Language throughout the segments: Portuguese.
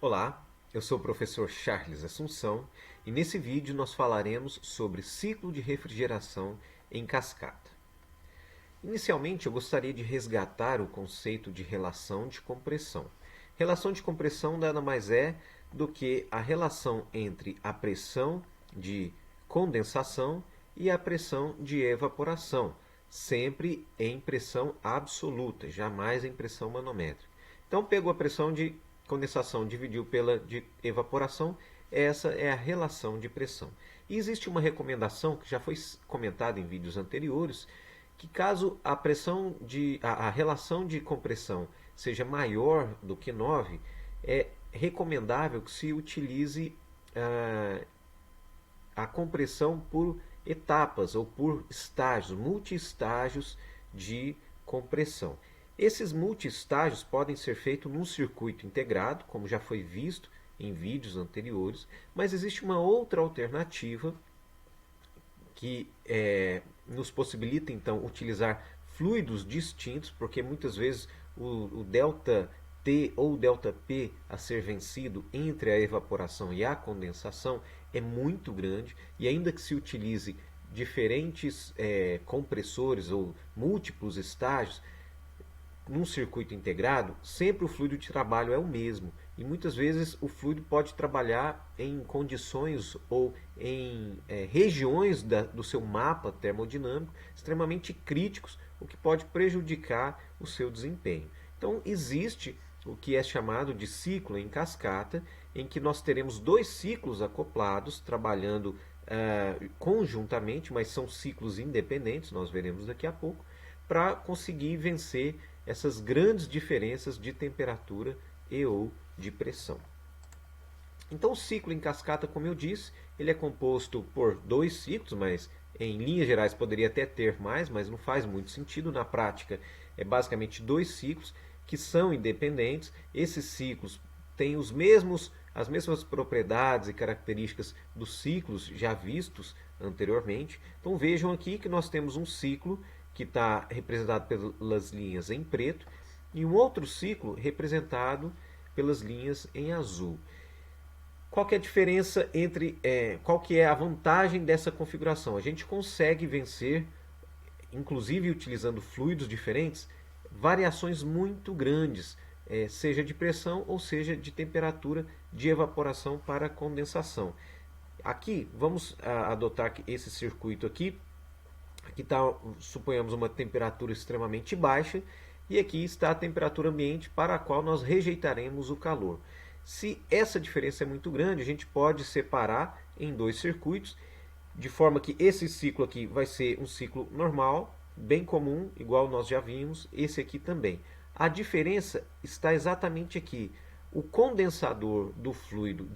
Olá, eu sou o professor Charles Assunção e nesse vídeo nós falaremos sobre ciclo de refrigeração em cascata. Inicialmente eu gostaria de resgatar o conceito de relação de compressão. Relação de compressão nada mais é do que a relação entre a pressão de condensação e a pressão de evaporação, sempre em pressão absoluta, jamais em pressão manométrica. Então pegou a pressão de condensação, dividiu pela de evaporação, essa é a relação de pressão. E existe uma recomendação que já foi comentada em vídeos anteriores, que caso a relação de compressão seja maior do que 9, é recomendável que se utilize a compressão por etapas ou por estágios, multi-estágios de compressão. Esses multi-estágios podem ser feitos num circuito integrado, como já foi visto em vídeos anteriores, mas existe uma outra alternativa que nos possibilita então utilizar fluidos distintos, porque muitas vezes o delta T ou delta P a ser vencido entre a evaporação e a condensação é muito grande, e ainda que se utilize diferentes compressores ou múltiplos estágios, num circuito integrado, sempre o fluido de trabalho é o mesmo. E muitas vezes o fluido pode trabalhar em condições ou em regiões do seu mapa termodinâmico extremamente críticos, o que pode prejudicar o seu desempenho. Então existe o que é chamado de ciclo em cascata, em que nós teremos dois ciclos acoplados, trabalhando conjuntamente, mas são ciclos independentes, nós veremos daqui a pouco, para conseguir vencer essas grandes diferenças de temperatura e ou de pressão. Então o ciclo em cascata, como eu disse, ele é composto por dois ciclos, mas em linhas gerais poderia até ter mais, mas não faz muito sentido. Na prática é basicamente dois ciclos que são independentes. Esses ciclos têm as mesmas propriedades e características dos ciclos já vistos anteriormente. Então vejam aqui que nós temos um ciclo que está representado pelas linhas em preto, e um outro ciclo representado pelas linhas em azul. Qual que é a diferença qual que é a vantagem dessa configuração? A gente consegue vencer, inclusive utilizando fluidos diferentes, variações muito grandes, seja de pressão ou seja de temperatura de evaporação para condensação. Aqui, vamos adotar esse circuito aqui. Aqui está, suponhamos, uma temperatura extremamente baixa, e aqui está a temperatura ambiente para a qual nós rejeitaremos o calor. Se essa diferença é muito grande, a gente pode separar em dois circuitos, de forma que esse ciclo aqui vai ser um ciclo normal, bem comum, igual nós já vimos, esse aqui também. A diferença está exatamente aqui. O condensador do fluido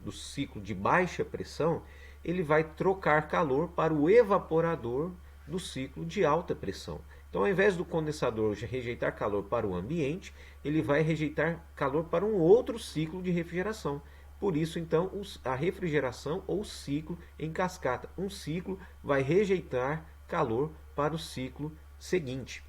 do ciclo de baixa pressão, ele vai trocar calor para o evaporador do ciclo de alta pressão. Então, ao invés do condensador rejeitar calor para o ambiente, ele vai rejeitar calor para um outro ciclo de refrigeração. Por isso, então, a refrigeração ou ciclo em cascata. Um ciclo vai rejeitar calor para o ciclo seguinte.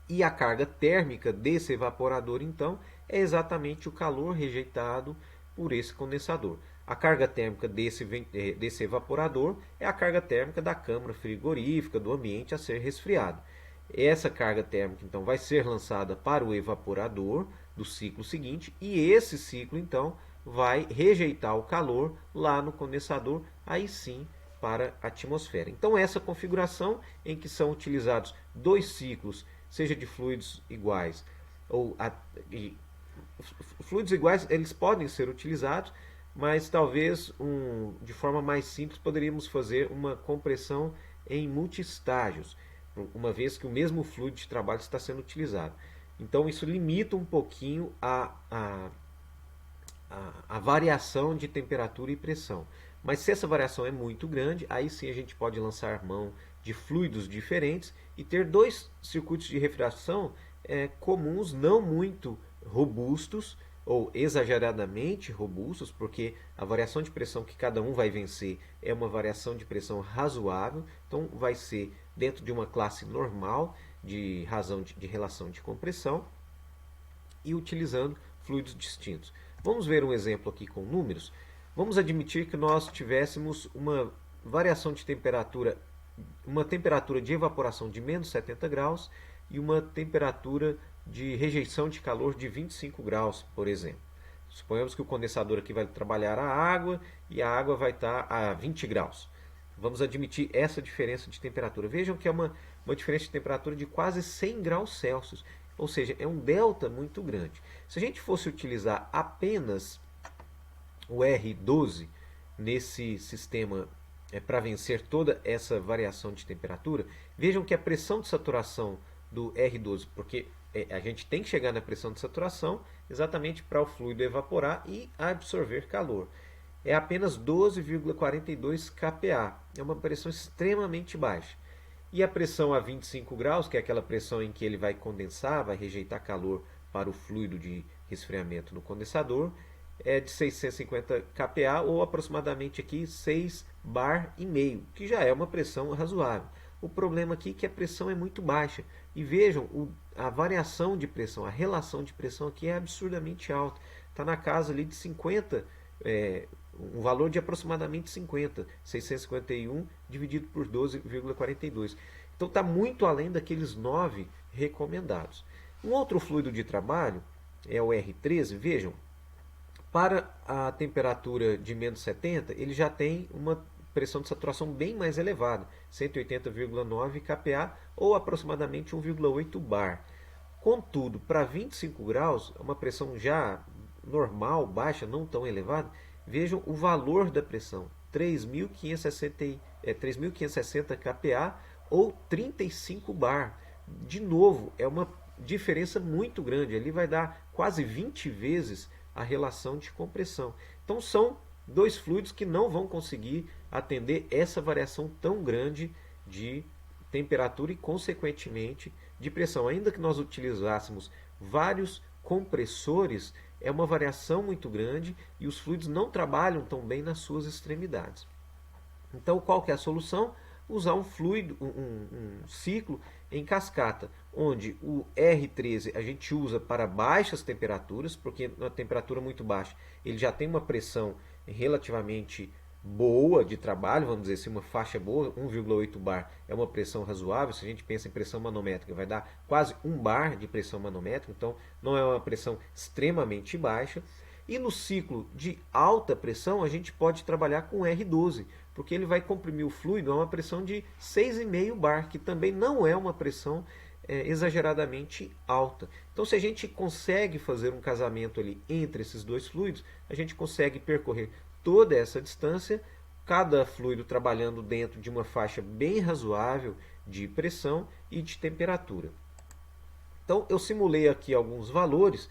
E a carga térmica desse evaporador, então, é exatamente o calor rejeitado por esse condensador. A carga térmica desse evaporador é a carga térmica da câmara frigorífica, do ambiente a ser resfriado. Essa carga térmica, então, vai ser lançada para o evaporador do ciclo seguinte, e esse ciclo, então, vai rejeitar o calor lá no condensador, aí sim, para a atmosfera. Então, essa configuração em que são utilizados dois ciclos, seja de fluidos iguais ou fluidos iguais, eles podem ser utilizados, mas talvez de forma mais simples poderíamos fazer uma compressão em multi-estágios, uma vez que o mesmo fluido de trabalho está sendo utilizado. Então isso limita um pouquinho a variação de temperatura e pressão. Mas se essa variação é muito grande, aí sim a gente pode lançar mão de fluidos diferentes e ter dois circuitos de refrigeração comuns, não muito robustos ou exageradamente robustos, porque a variação de pressão que cada um vai vencer é uma variação de pressão razoável, então vai ser dentro de uma classe normal de relação de compressão, e utilizando fluidos distintos. Vamos ver um exemplo aqui com números. Vamos admitir que nós tivéssemos uma variação de temperatura, uma temperatura de evaporação de menos 70 graus e uma temperatura de rejeição de calor de 25 graus, por exemplo. Suponhamos que o condensador aqui vai trabalhar a água e a água vai estar a 20 graus. Vamos admitir essa diferença de temperatura. Vejam que é uma diferença de temperatura de quase 100 graus Celsius. Ou seja, é um delta muito grande. Se a gente fosse utilizar apenas o R12 nesse sistema para vencer toda essa variação de temperatura, vejam que a pressão de saturação do R12, porque a gente tem que chegar na pressão de saturação exatamente para o fluido evaporar e absorver calor. É apenas 12,42 kPa. É uma pressão extremamente baixa. E a pressão a 25 graus, que é aquela pressão em que ele vai condensar, vai rejeitar calor para o fluido de resfriamento no condensador, é de 650 kPa ou aproximadamente aqui 6 bar e meio, que já é uma pressão razoável. O problema aqui é que a pressão é muito baixa. E vejam, a variação de pressão, a relação de pressão aqui é absurdamente alta. Está na casa ali de 50, um valor de aproximadamente 50, 651 dividido por 12,42. Então está muito além daqueles 9 recomendados. Um outro fluido de trabalho é o R13, vejam, para a temperatura de menos 70, ele já tem uma pressão de saturação bem mais elevada, 180,9 kPa ou aproximadamente 1,8 bar. Contudo, para 25 graus, uma pressão já normal, baixa, não tão elevada, vejam o valor da pressão, 3.560 kPa ou 35 bar. De novo, é uma diferença muito grande, ali vai dar quase 20 vezes a relação de compressão. Então são dois fluidos que não vão conseguir atender essa variação tão grande de temperatura e, consequentemente, de pressão. Ainda que nós utilizássemos vários compressores, é uma variação muito grande e os fluidos não trabalham tão bem nas suas extremidades. Então, qual que é a solução? Usar um fluido, um ciclo em cascata, onde o R13 a gente usa para baixas temperaturas, porque na temperatura muito baixa ele já tem uma pressão relativamente boa de trabalho, vamos dizer assim, uma faixa boa, 1,8 bar é uma pressão razoável. Se a gente pensa em pressão manométrica, vai dar quase 1 bar de pressão manométrica, então não é uma pressão extremamente baixa. E no ciclo de alta pressão, a gente pode trabalhar com R12, porque ele vai comprimir o fluido a uma pressão de 6,5 bar, que também não é uma pressão exageradamente alta. Então, se a gente consegue fazer um casamento ali entre esses dois fluidos, a gente consegue percorrer toda essa distância, cada fluido trabalhando dentro de uma faixa bem razoável de pressão e de temperatura. Então, eu simulei aqui alguns valores,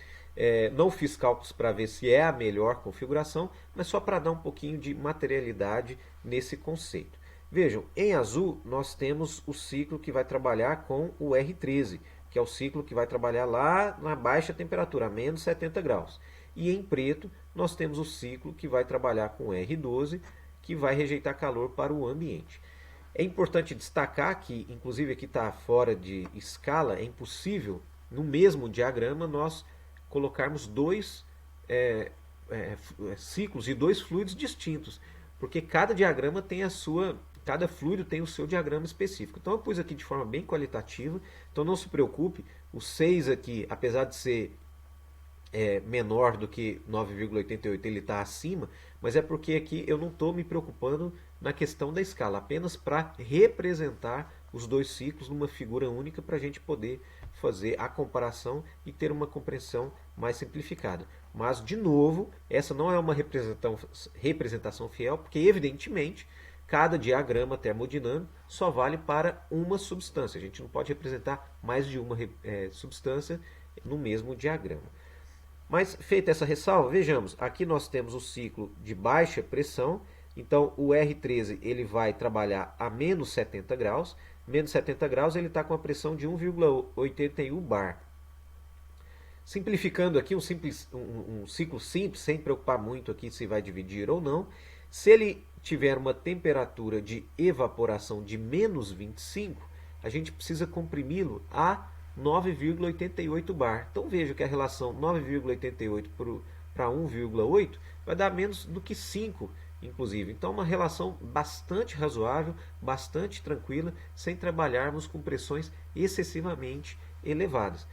não fiz cálculos para ver se é a melhor configuração, mas só para dar um pouquinho de materialidade nesse conceito. Vejam, em azul nós temos o ciclo que vai trabalhar com o R13, que é o ciclo que vai trabalhar lá na baixa temperatura, a menos 70 graus. E em preto nós temos o ciclo que vai trabalhar com o R12, que vai rejeitar calor para o ambiente. É importante destacar que, inclusive aqui está fora de escala, é impossível no mesmo diagrama nós colocarmos dois ciclos e dois fluidos distintos, porque cada diagrama tem a sua, cada fluido tem o seu diagrama específico. Então eu pus aqui de forma bem qualitativa, então não se preocupe, o 6 aqui, apesar de ser menor do que 9,88, ele está acima, mas é porque aqui eu não estou me preocupando na questão da escala, apenas para representar os dois ciclos numa figura única para a gente poder fazer a comparação e ter uma compreensão mais simplificada. Mas, de novo, essa não é uma representação fiel, porque, evidentemente, cada diagrama termodinâmico só vale para uma substância. A gente não pode representar mais de uma substância no mesmo diagrama. Mas, feita essa ressalva, vejamos, aqui nós temos o ciclo de baixa pressão, então o R13 ele vai trabalhar a menos 70 graus, menos 70 graus ele está com a pressão de 1,81 bar. Simplificando aqui, um ciclo simples, sem preocupar muito aqui se vai dividir ou não, se ele tiver uma temperatura de evaporação de menos 25, a gente precisa comprimi-lo a 9,88 bar. Então veja que a relação 9,88 para 1,8 vai dar menos do que 5, inclusive. Então uma relação bastante razoável, bastante tranquila, sem trabalharmos com pressões excessivamente elevadas.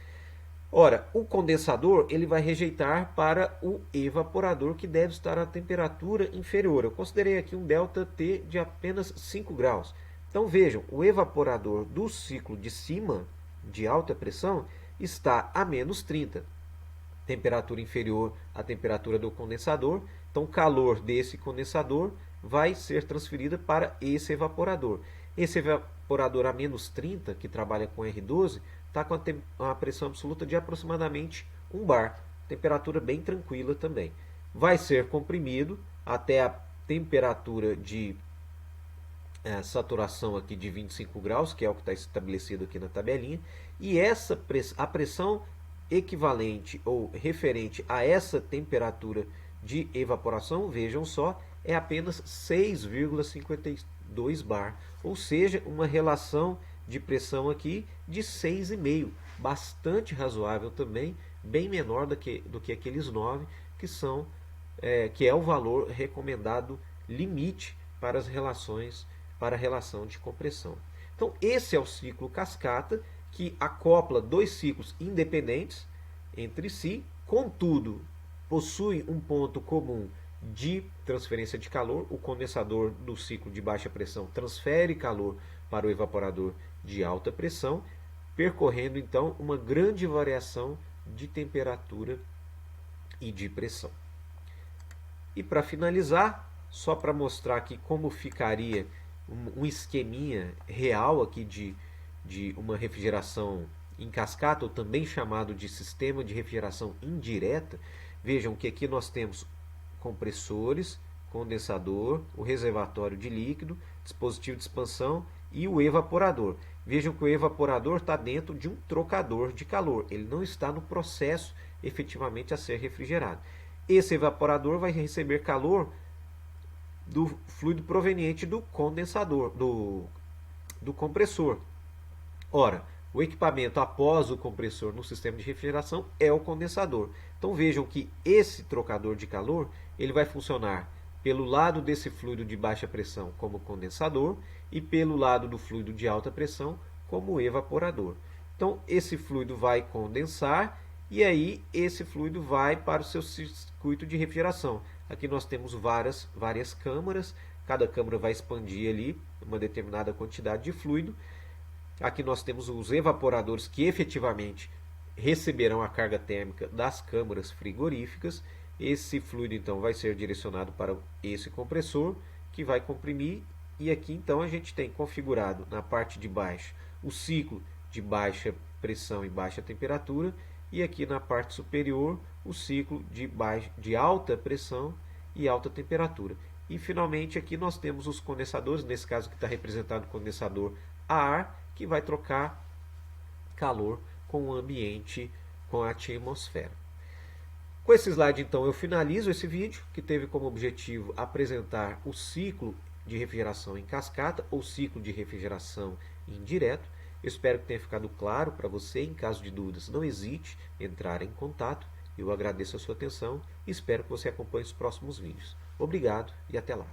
Ora, o condensador ele vai rejeitar para o evaporador, que deve estar a temperatura inferior. Eu considerei aqui um ΔT de apenas 5 graus. Então vejam, o evaporador do ciclo de cima, de alta pressão, está a menos 30. Temperatura inferior à temperatura do condensador. Então o calor desse condensador vai ser transferido para esse evaporador. Esse evaporador a menos 30, que trabalha com R12, está com uma pressão absoluta de aproximadamente 1 bar. Temperatura bem tranquila também. Vai ser comprimido até a temperatura de saturação aqui de 25 graus, que é o que está estabelecido aqui na tabelinha. E a pressão equivalente ou referente a essa temperatura de evaporação, vejam só, é apenas 6,52 bar. Ou seja, uma relação de pressão aqui de 6,5, bastante razoável também, bem menor do que aqueles 9, que é o valor recomendado limite para as relações, para a relação de compressão. Então esse é o ciclo cascata, que acopla dois ciclos independentes entre si, contudo possui um ponto comum de transferência de calor. O condensador do ciclo de baixa pressão transfere calor para o evaporador de alta pressão, percorrendo então uma grande variação de temperatura e de pressão. E para finalizar, só para mostrar aqui como ficaria um esqueminha real aqui de uma refrigeração em cascata, ou também chamado de sistema de refrigeração indireta. Vejam que aqui nós temos compressores, condensador, o reservatório de líquido, dispositivo de expansão e o evaporador. Vejam que o evaporador está dentro de um trocador de calor, ele não está no processo efetivamente a ser refrigerado. Esse evaporador vai receber calor do fluido proveniente do condensador, do compressor. Ora, o equipamento após o compressor no sistema de refrigeração é o condensador. Então vejam que esse trocador de calor ele vai funcionar pelo lado desse fluido de baixa pressão como condensador e pelo lado do fluido de alta pressão como evaporador. Então esse fluido vai condensar e aí esse fluido vai para o seu circuito de refrigeração. Aqui nós temos várias câmaras, cada câmara vai expandir ali uma determinada quantidade de fluido. Aqui nós temos os evaporadores que efetivamente receberão a carga térmica das câmaras frigoríficas. Esse fluido então vai ser direcionado para esse compressor, que vai comprimir. E aqui então a gente tem configurado na parte de baixo o ciclo de baixa pressão e baixa temperatura, e aqui na parte superior o ciclo de alta pressão e alta temperatura. E finalmente aqui nós temos os condensadores, nesse caso que está representado o condensador a ar, que vai trocar calor com o ambiente, com a atmosfera. Com esse slide então eu finalizo esse vídeo, que teve como objetivo apresentar o ciclo de refrigeração em cascata ou ciclo de refrigeração indireto. Eu espero que tenha ficado claro para você. Em caso de dúvidas, não hesite em entrar em contato. Eu agradeço a sua atenção e espero que você acompanhe os próximos vídeos. Obrigado e até lá.